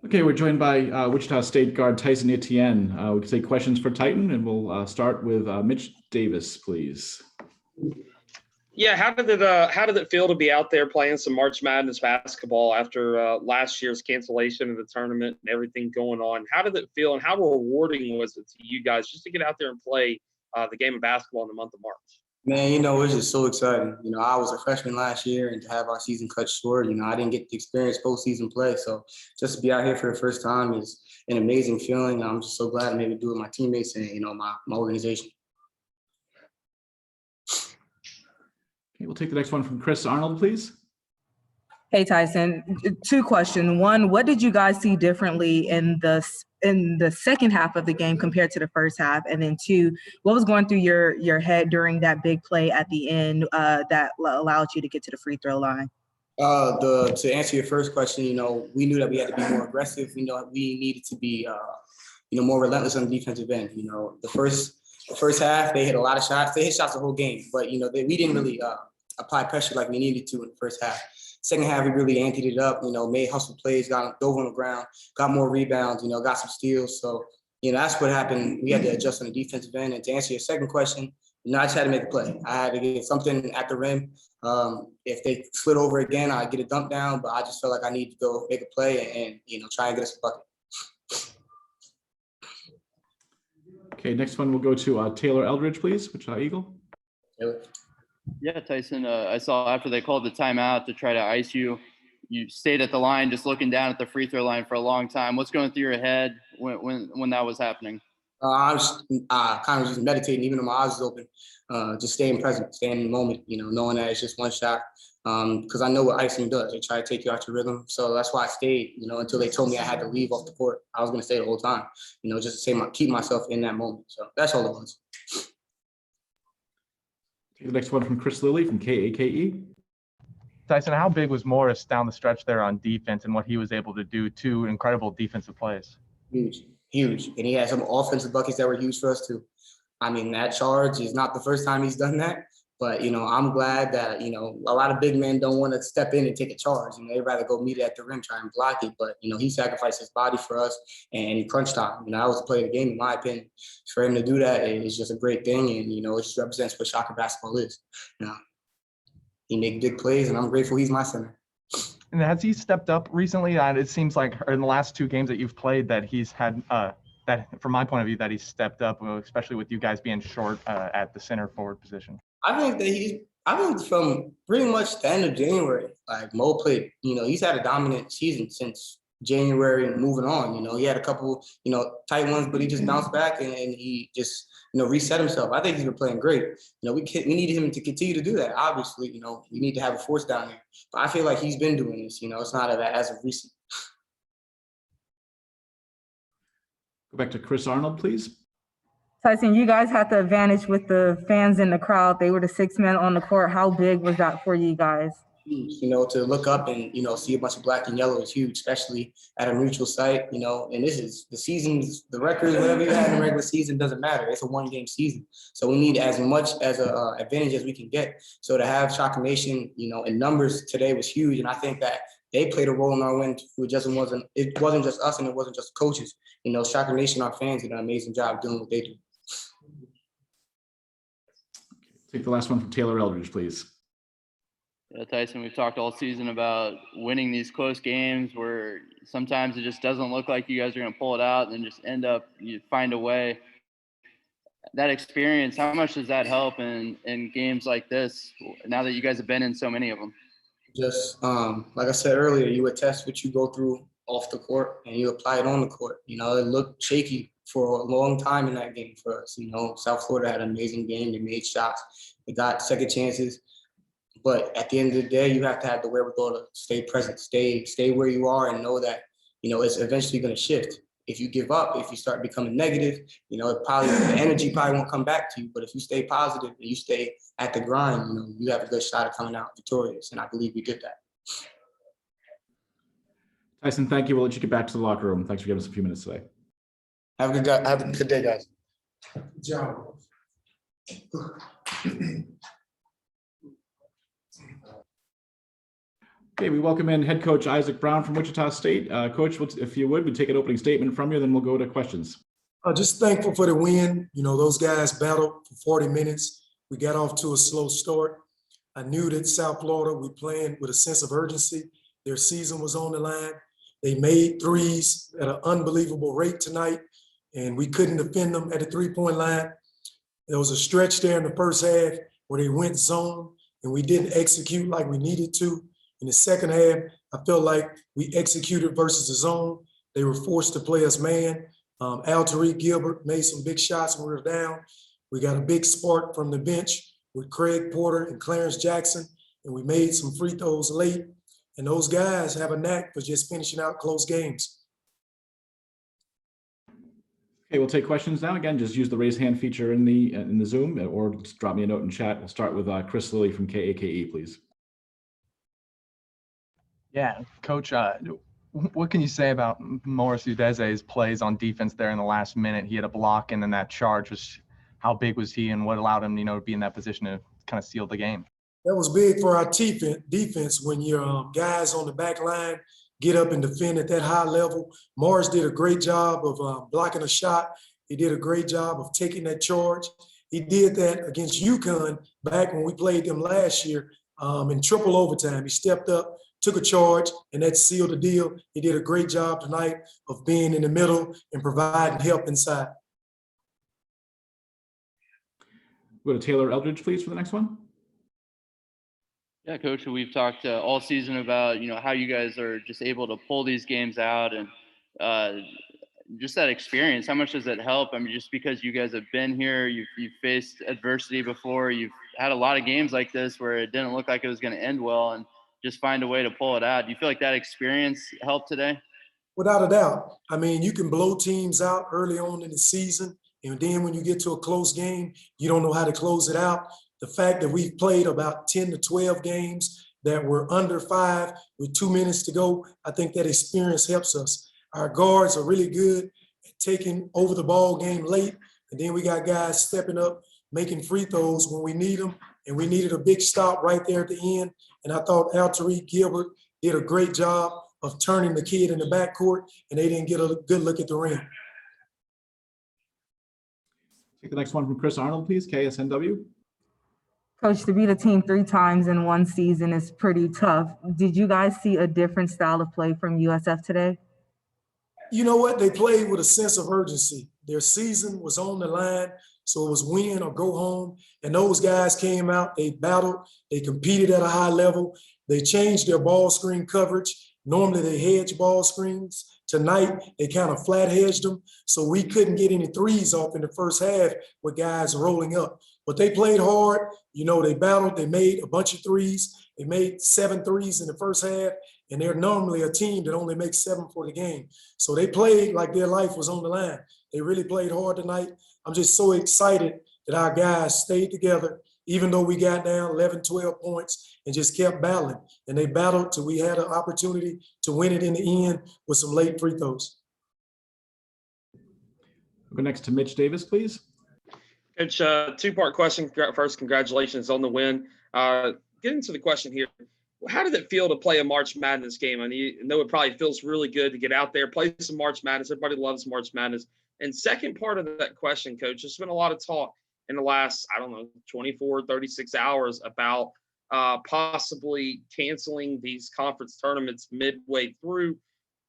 Okay, we're joined by Wichita State guard Tyson Etienne. We can take questions for Titan, and we'll start with Mitch Davis, please. Yeah, how did it feel to be out there playing some March Madness basketball after last year's cancellation of the tournament and everything going on? How did it feel, and how rewarding was it to you guys just to get out there and play the game of basketball in the month of March? Man, it was just so exciting. I was a freshman last year, and to have our season cut short, I didn't get to experience postseason play. So just to be out here for the first time is an amazing feeling. I'm just so glad I'm able to do it with my teammates and, my organization. Okay, we'll take the next one from Chris Arnold, please. Hey, Tyson, 2 questions. 1, what did you guys see differently in the second half of the game compared to the first half? And then 2, what was going through your head during that big play at the end that allowed you to get to the free throw line? To answer your first question, we knew that we had to be more aggressive. We needed to be, more relentless on the defensive end. The first half, they hit a lot of shots. They hit shots the whole game, but, we didn't really apply pressure like we needed to in the first half. Second half, we really amped it up, made hustle plays, dove on the ground, got more rebounds, got some steals. So, that's what happened. We had to adjust on the defensive end. And to answer your second question, I just had to make a play. I had to get something at the rim. If they slid over again, I'd get a dump down, but I just felt like I needed to go make a play and try and get us a bucket. Okay, next one we'll go to Taylor Eldridge, please, Wichita Eagle. Taylor. Yeah, Tyson, I saw after they called the timeout to try to ice you, you stayed at the line just looking down at the free throw line for a long time. What's going through your head when that was happening? I was kind of just meditating, even though my eyes was open, just staying present, staying in the moment, knowing that it's just one shot. Because I know what icing does. They try to take you out your rhythm. So that's why I stayed, until they told me I had to leave off the court. I was going to stay the whole time, just to keep myself in that moment. So that's all it was. Take the next one from Chris Lilly from KAKE. Tyson, how big was Morris down the stretch there on defense and what he was able to do? 2 incredible defensive plays. Huge. And he had some offensive buckets that were huge for us too. That charge is not the first time he's done that, but, I'm glad that, a lot of big men don't want to step in and take a charge. They'd rather go meet it at the rim, try and block it. But, he sacrificed his body for us and he crunch time. That was the play of the game, in my opinion. For him to do that is just a great thing. And, it just represents what soccer basketball is. He makes big plays and I'm grateful he's my center. And has he stepped up recently? It seems like in the last 2 games that you've played that he's had that, from my point of view, that he's stepped up, especially with you guys being short at the center forward position. I think from pretty much the end of January, like Mo played, he's had a dominant season since January and moving on. He had a couple, tight ones, but he just bounced back and he just, reset himself. I think he's been playing great. We needed him to continue to do that. Obviously, we need to have a force down there. But I feel like he's been doing this. It's not as of recent. Go back to Chris Arnold, please. Tyson, you guys had the advantage with the fans in the crowd. They were the 6 men on the court. How big was that for you guys? Huge, to look up and, see a bunch of black and yellow is huge, especially at a neutral site, and this is the seasons, the records, whatever you had in the regular season doesn't matter. It's a 1-game season. So we need as much as a advantage as we can get. So to have Shocker Nation, in numbers today was huge. And I think that they played a role in our win. It wasn't just us and it wasn't just coaches. Shocker Nation, our fans did an amazing job doing what they do. Take the last one from Taylor Eldridge, please. Yeah, Tyson, we've talked all season about winning these close games where sometimes it just doesn't look like you guys are going to pull it out and then just you find a way. That experience, how much does that help in games like this now that you guys have been in so many of them? Just like I said earlier, you attest what you go through off the court and you apply it on the court. It looked shaky for a long time in that game for us. South Florida had an amazing game. They made shots. They got second chances. But at the end of the day, you have to have the wherewithal to stay present, stay where you are and know that, it's eventually going to shift. If you give up, if you start becoming negative, the energy probably won't come back to you. But if you stay positive and you stay at the grind, you have a good shot at coming out victorious. And I believe we did that. Tyson, thank you. We'll let you get back to the locker room. Thanks for giving us a few minutes today. Have a good day, guys. Good job. Okay, we welcome in head coach Isaac Brown from Wichita State. Coach, if you would, we take an opening statement from you, then we'll go to questions. Just thankful for the win. You know, those guys battled for 40 minutes. We got off to a slow start. I knew that South Florida, we playing with a sense of urgency. Their season was on the line. They made threes at an unbelievable rate tonight, and we couldn't defend them at the three-point line. There was a stretch there in the first half where they went zone, and we didn't execute like we needed to. In the second half, I felt like we executed versus the zone. They were forced to play us man. Tariq Gilbert made some big shots when we were down. We got a big spark from the bench with Craig Porter and Clarence Jackson, and we made some free throws late. And those guys have a knack for just finishing out close games. Okay, we'll take questions now. Again, just use the raise hand feature in the Zoom, or just drop me a note in chat. We'll start with Chris Lilly from KAKE, please. Yeah, Coach, what can you say about Morris Udeze's plays on defense there in the last minute? He had a block, and then that charge was, how big was he, and what allowed him, to be in that position to kind of seal the game? That was big for our defense when your guys on the back line get up and defend at that high level. Morris did a great job of blocking a shot. He did a great job of taking that charge. He did that against UConn back when we played them last year in triple overtime. He stepped up, took a charge, and that sealed the deal. He did a great job tonight of being in the middle and providing help inside. Go to Taylor Eldridge, please, for the next one. Yeah, Coach, we've talked all season about, how you guys are just able to pull these games out, and just that experience. How much does that help? I mean, just because you guys have been here, you've faced adversity before, you've had a lot of games like this where it didn't look like it was going to end well, and just find a way to pull it out. Do you feel like that experience helped today? Without a doubt. I mean, you can blow teams out early on in the season, and then when you get to a close game, you don't know how to close it out. The fact that we've played about 10 to 12 games that were under 5 with 2 minutes to go, I think that experience helps us. Our guards are really good at taking over the ball game late, and then we got guys stepping up, making free throws when we need them, and we needed a big stop right there at the end. And I thought Tariq Gilbert did a great job of turning the kid in the backcourt, and they didn't get a good look at the rim. Take the next one from Chris Arnold, please, KSNW. Coach, to beat a team 3 times in one season is pretty tough. Did you guys see a different style of play from USF today? You know what? They played with a sense of urgency. Their season was on the line, so it was win or go home. And those guys came out, they battled, they competed at a high level. They changed their ball screen coverage. Normally they hedge ball screens. Tonight, they kind of flat hedged them, so we couldn't get any threes off in the first half with guys rolling up. But they played hard. They battled. They made a bunch of threes. They made 7 threes in the first half, and they're normally a team that only makes 7 for the game. So they played like their life was on the line. They really played hard tonight. I'm just so excited that our guys stayed together, even though we got down 11, 12 points and just kept battling. And they battled till we had an opportunity to win it in the end with some late free throws. We'll go next to Mitch Davis, please. Coach, 2-part question. First, congratulations on the win. Getting to the question here, how did it feel to play a March Madness game? I know it probably feels really good to get out there, play some March Madness. Everybody loves March Madness. And second part of that question, Coach, there's been a lot of talk in the last, 24, 36 hours about possibly canceling these conference tournaments midway through.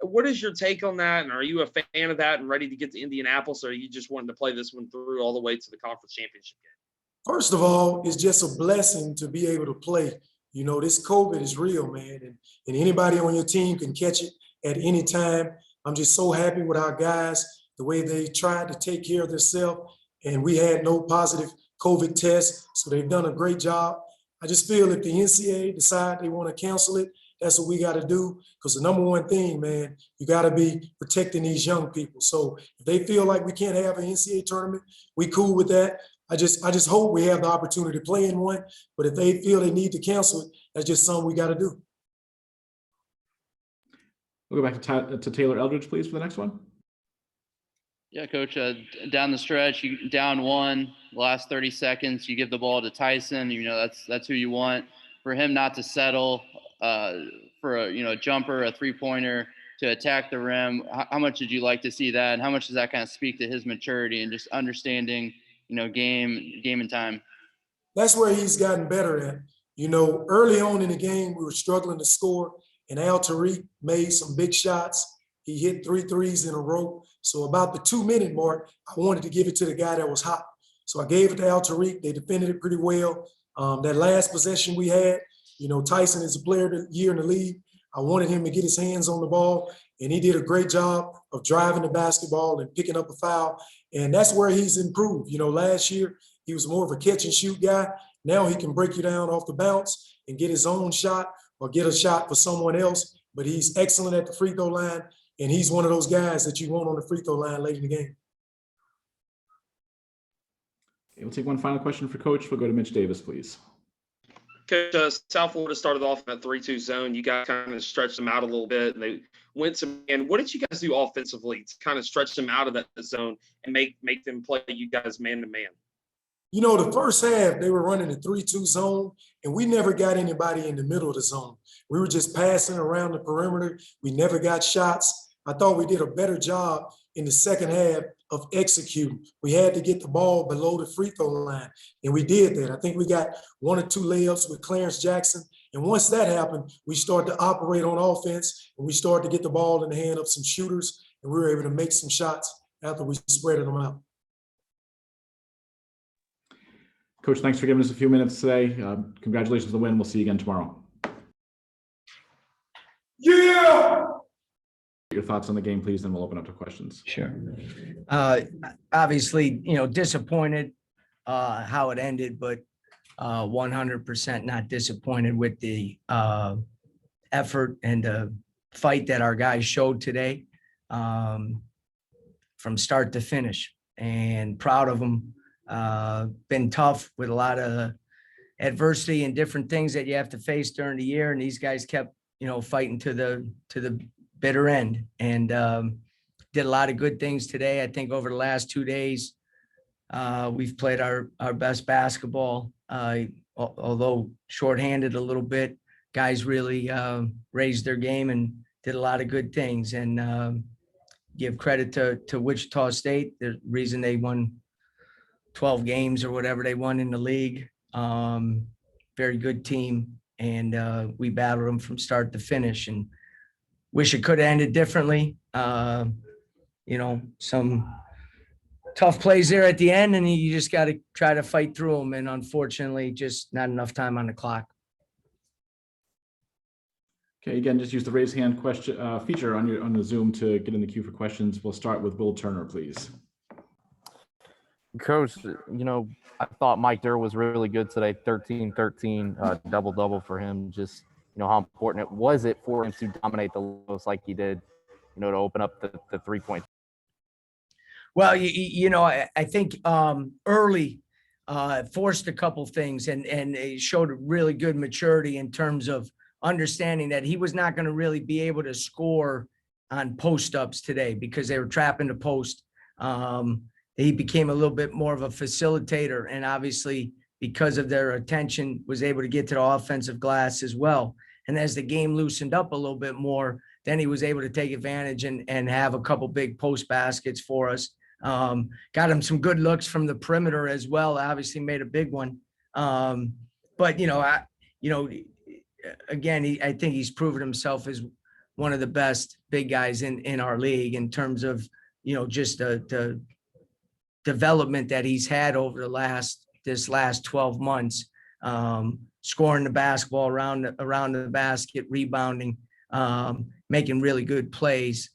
What is your take on that? And are you a fan of that and ready to get to Indianapolis, or are you just wanting to play this one through all the way to the conference championship game? First of all, it's just a blessing to be able to play. This COVID is real, man, and anybody on your team can catch it at any time. I'm just so happy with our guys, the way they tried to take care of themselves, and we had no positive COVID tests, so they've done a great job. I just feel if the NCAA decide they want to cancel it, that's what we got to do, because the number one thing, man, you got to be protecting these young people. So if they feel like we can't have an NCAA tournament, we cool with that. I just hope we have the opportunity to play in one, but if they feel they need to cancel it, that's just something we got to do. We'll go back to Taylor Eldridge, please, for the next one. Yeah, Coach, down the stretch, you down 1, the last 30 seconds, you give the ball to Tyson. That's who you want. For him not to settle for a jumper, a 3-pointer to attack the rim. How much did you like to see that? And how much does that kind of speak to his maturity and just understanding, game and time? That's where he's gotten better at. Early on in the game, we were struggling to score, and Al Tariq made some big shots. He hit 3 threes in a row. So about the 2-minute mark, I wanted to give it to the guy that was hot. So I gave it to Al Tariq. They defended it pretty well. That last possession we had, Tyson is a player of the year in the league. I wanted him to get his hands on the ball, and he did a great job of driving the basketball and picking up a foul. And that's where he's improved. Last year, he was more of a catch and shoot guy. Now he can break you down off the bounce and get his own shot or get a shot for someone else. But he's excellent at the free throw line, and he's one of those guys that you want on the free throw line late in the game. Okay, we'll take one final question for Coach. We'll go to Mitch Davis, please. Coach, South Florida started off in that 3-2 zone. You guys kind of stretched them out a little bit, and they went some. And what did you guys do offensively to kind of stretch them out of that zone and make them play you guys man to man? The first half, they were running the 3-2 zone, and we never got anybody in the middle of the zone. We were just passing around the perimeter. We never got shots. I thought we did a better job in the second half of executing. We had to get the ball below the free throw line, and we did that. I think we got 1 or 2 layups with Clarence Jackson, and once that happened, we started to operate on offense, and we started to get the ball in the hand of some shooters, and we were able to make some shots after we spread them out. Coach, thanks for giving us a few minutes today. Congratulations on the win. We'll see you again tomorrow. Yeah! Your thoughts on the game, please, then we'll open up to questions. Sure. Obviously, disappointed how it ended, but 100% not disappointed with the effort and the fight that our guys showed today from start to finish, and proud of them. Been tough with a lot of adversity and different things that you have to face during the year, and these guys kept fighting to the bitter end, and did a lot of good things today. I think over the last 2 days, we've played our best basketball, although shorthanded a little bit. Guys really raised their game and did a lot of good things, and give credit to Wichita State. The reason they won 12 games or whatever they won in the league. Very good team, and we battled them from start to finish, and wish it could have ended differently. Some tough plays there at the end, and you just got to try to fight through them, and unfortunately just not enough time on the clock. Okay, again, just use the raise hand question feature on the Zoom to get in the queue for questions. We'll start with Will Turner, please. Coach, I thought Mike Durr was really good today, 13-13, double-double for him. Just, how important was it for him to dominate the lows like he did, to open up the 3-point? Well, I think early forced a couple things and it showed really good maturity in terms of understanding that he was not going to really be able to score on post-ups today because they were trapping the post. He became a little bit more of a facilitator, and obviously because of their attention was able to get to the offensive glass as well. And as the game loosened up a little bit more, then he was able to take advantage and have a couple big post baskets for us. Got him some good looks from the perimeter as well. Obviously made a big one. But again, I think he's proven himself as one of the best big guys in our league in terms of, just the development that he's had over this last 12 months, scoring the basketball around the basket, rebounding, making really good plays.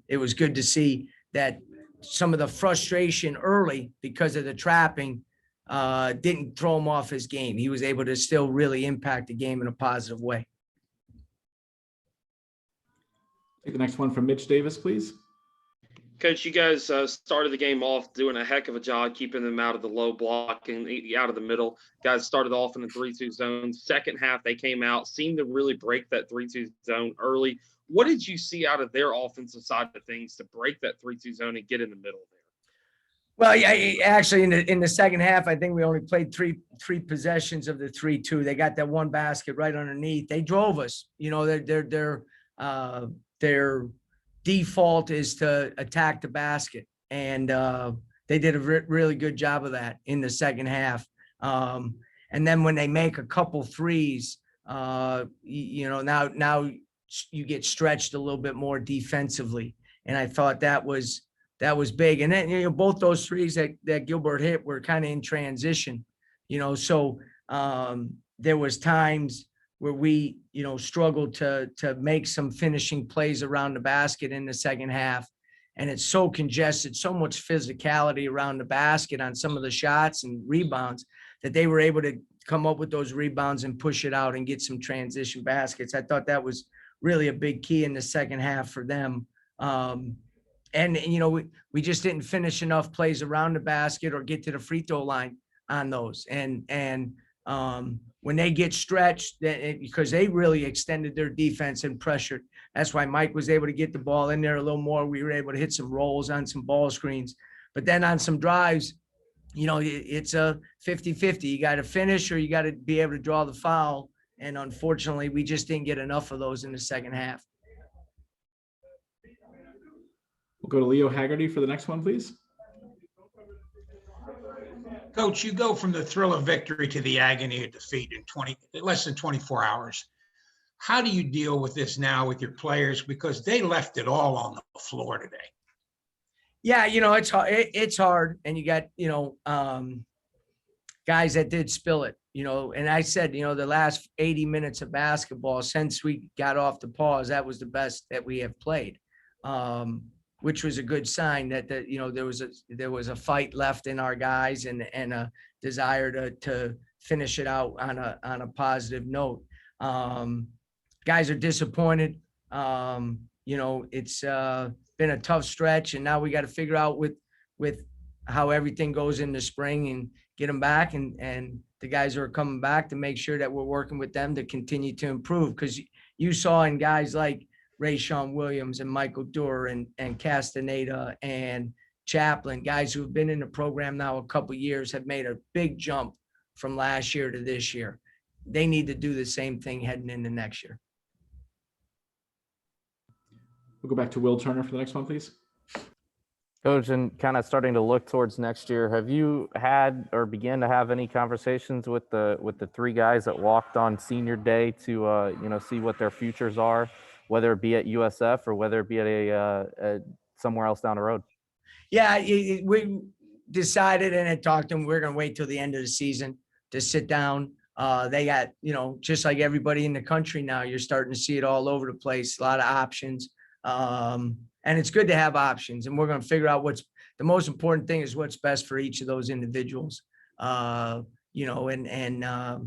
It was good to see that some of the frustration early because of the trapping didn't throw him off his game. He was able to still really impact the game in a positive way. Take the next one from Mitch Davis, please. Coach, you guys started the game off doing a heck of a job keeping them out of the low block and out of the middle. Guys started off in the 3-2 zone. Second half, they came out, seemed to really break that 3-2 zone early. What did you see out of their offensive side of things to break that 3-2 zone and get in the middle there? Well, yeah, actually, in the second half, I think we only played three possessions of the 3-2. They got that one basket right underneath. They drove us. You know, their default is to attack the basket, and they did a really good job of that in the second half. And then when they make a couple threes, you know, now you get stretched a little bit more defensively, and I thought that was big. And then, you know, both those threes that Gilbert hit were kind of in transition, you know, so there was times where we, you know, struggled to make some finishing plays around the basket in the second half. And it's so congested, so much physicality around the basket on some of the shots and rebounds that they were able to come up with those rebounds and push it out and get some transition baskets. I thought that was really a big key in the second half for them. And, you know, we just didn't finish enough plays around the basket or get to the free throw line on those. And when they get stretched, because they really extended their defense and pressured, that's why Mike was able to get the ball in there a little more. We were able to hit some rolls on some ball screens. But then on some drives, you know, it's a 50-50. You got to finish or you got to be able to draw the foul. And unfortunately, we just didn't get enough of those in the second half. We'll go to Leo Haggerty for the next one, please. Coach, you go from the thrill of victory to the agony of defeat in less than 24 hours. How do you deal with this now with your players? Because they left it all on the floor today. Yeah, you know, it's hard. It's hard. And you got, you know, guys that did spill it, you know, and I said, you know, the last 80 minutes of basketball since we got off the pause, that was the best that we have played. Which was a good sign that you know, there was a fight left in our guys and a desire to finish it out on a positive note. Guys are disappointed. You know, it's been a tough stretch, and now we got to figure out with how everything goes in the spring and get them back, and the guys who are coming back to make sure that we're working with them to continue to improve. Because you saw in guys like Rayshawn Williams and Michael Durr and Castaneda and Chaplin, guys who have been in the program now a couple of years, have made a big jump from last year to this year. They need to do the same thing heading into next year. We'll go back to Will Turner for the next one, please. Coach, and kind of starting to look towards next year, have you had or began to have any conversations with the three guys that walked on senior day to you know, see what their futures are, whether it be at USF or whether it be at a somewhere else down the road? Yeah, we decided and had talked to them. We're going to wait till the end of the season to sit down. They got, you know, just like everybody in the country now, you're starting to see it all over the place, a lot of options. And it's good to have options, and we're going to figure out what's the most important thing is what's best for each of those individuals, you know, and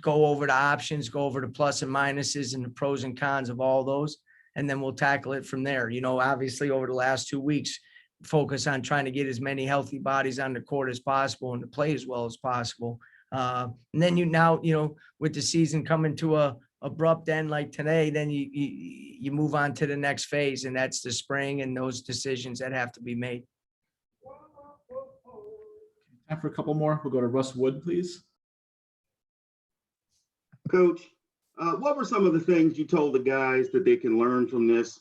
go over the options, go over the plus and minuses and the pros and cons of all those. And then we'll tackle it from there. You know, obviously over the last 2 weeks, focus on trying to get as many healthy bodies on the court as possible and to play as well as possible. And then you know, with the season coming to a abrupt end like today, then you move on to the next phase, and that's the spring and those decisions that have to be made. Time for a couple more. We'll go to Russ Wood, please. Coach, what were some of the things you told the guys that they can learn from this?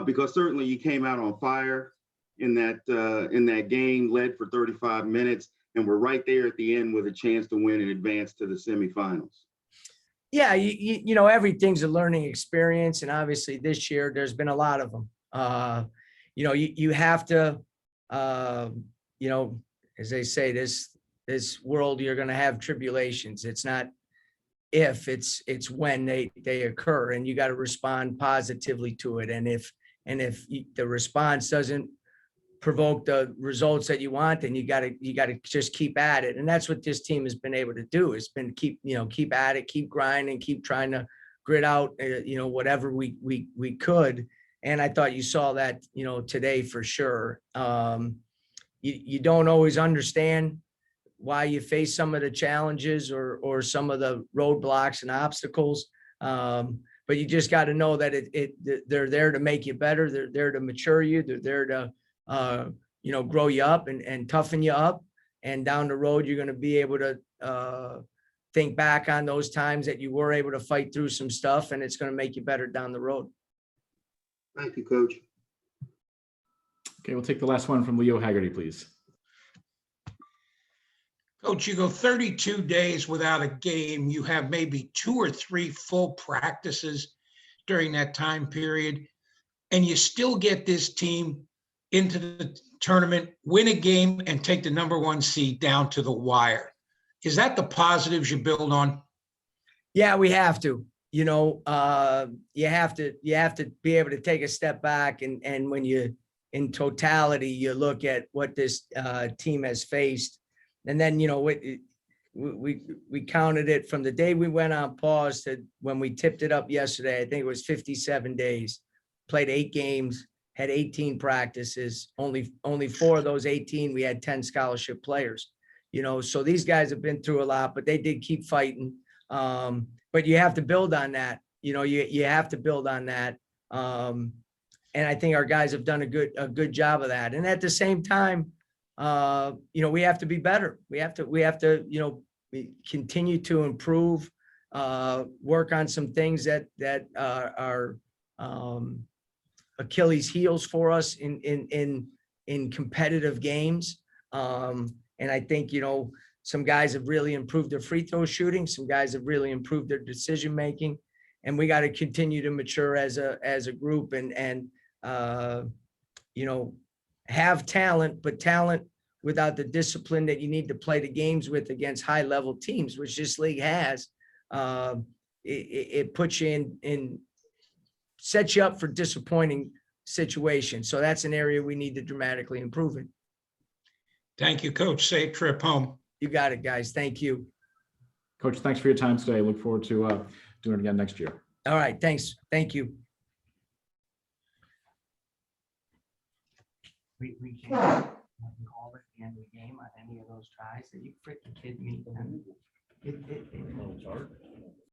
Because certainly you came out on fire in that game, led for 35 minutes, and were right there at the end with a chance to win and advance to the semifinals. Yeah, you know, everything's a learning experience, and obviously this year there's been a lot of them. You know, you have to, you know, as they say, this world, you're going to have tribulations. It's not if, it's when they occur, and you got to respond positively to it. And if the response doesn't provoke the results that you want, then you got to just keep at it. And that's what this team has been able to do. It's been keep at it, keep grinding, keep trying to grit out, you know, whatever we could. And I thought you saw that, you know, today for sure. You don't always understand why you face some of the challenges or some of the roadblocks and obstacles. But you just got to know that they're there to make you better. They're there to mature you. They're there to grow you up and toughen you up. And down the road, you're going to be able to think back on those times that you were able to fight through some stuff, and it's going to make you better down the road. Thank you, Coach. Okay, we'll take the last one from Leo Haggerty, please. Coach, you go 32 days without a game. You have maybe 2 or 3 full practices during that time period, and you still get this team into the tournament, win a game, and take the #1 seed down to the wire. Is that the positives you build on? Yeah, we have to. You have to be able to take a step back, and when you, in totality, you look at what this team has faced, and then we counted it from the day we went on pause to when we tipped it up yesterday. I think it was 57 days. Played 8 games, had 18 practices. Only 4 of those 18 we had 10 scholarship players. So these guys have been through a lot, but they did keep fighting. But you have to build on that. You have to build on that. And I think our guys have done a good job of that. And at the same time, we have to be better. We have to continue to improve, work on some things that are Achilles heels for us in competitive games. And I think, some guys have really improved their free throw shooting. Some guys have really improved their decision making, and we got to continue to mature as a group and have talent, but talent without the discipline that you need to play the games with against high level teams, which this league has. It puts you in sets you up for disappointing situations. So that's an area we need to dramatically improve in. Thank you, Coach. Safe trip home. You got it, guys. Thank you. Coach, thanks for your time today. Look forward to doing it again next year. All right. Thanks. Thank you. We can't call at the end of the game on any of those tries. Are you freaking kidding me?